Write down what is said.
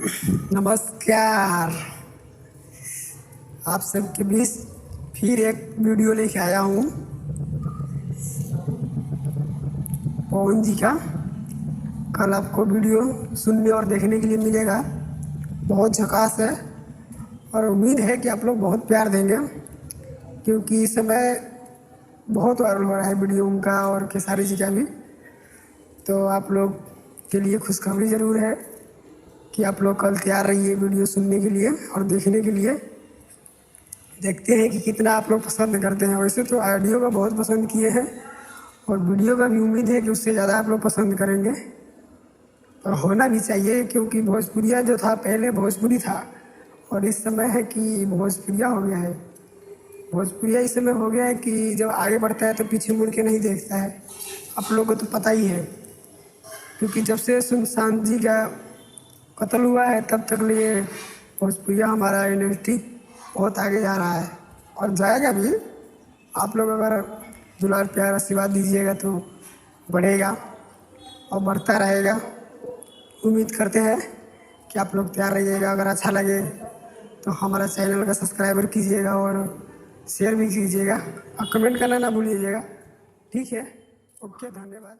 नमस्कार। आप सबके बीच फिर एक वीडियो लेके आया हूँ पवन जी का। कल आपको वीडियो सुनने और देखने के लिए मिलेगा, बहुत झकास है और उम्मीद है कि आप लोग बहुत प्यार देंगे, क्योंकि इस समय बहुत वायरल हो रहा है वीडियो उनका और खेसारी जी का भी। तो आप लोग के लिए खुशखबरी ज़रूर है कि आप लोग कल तैयार रहिए वीडियो सुनने के लिए और देखने के लिए। देखते हैं कि कितना आप लोग पसंद करते हैं। वैसे तो ऑडियो का बहुत पसंद किए हैं और वीडियो का भी उम्मीद है कि उससे ज़्यादा आप लोग पसंद करेंगे, और होना भी चाहिए, क्योंकि भोजपुरिया जो था पहले भोजपुरी था और इस समय है कि भोजपुरिया हो गया है। भोजपुरिया इस समय हो गया है कि जब आगे बढ़ता है तो पीछे मुड़ के नहीं देखता है। आप लोग को तो पता ही है, क्योंकि जब से सुनसान जी का कत्ल हुआ है तब तक लिए भोजपुरिया हमारा इंडस्ट्री बहुत आगे जा रहा है और जाएगा भी। आप लोग अगर दुलार प्यार आशीर्वाद दीजिएगा तो बढ़ेगा और बढ़ता रहेगा। उम्मीद करते हैं कि आप लोग तैयार रहिएगा। अगर अच्छा लगे तो हमारा चैनल का सब्सक्राइबर कीजिएगा और शेयर भी कीजिएगा और कमेंट करना ना भूलिएगा। ठीक है, ओके, धन्यवाद।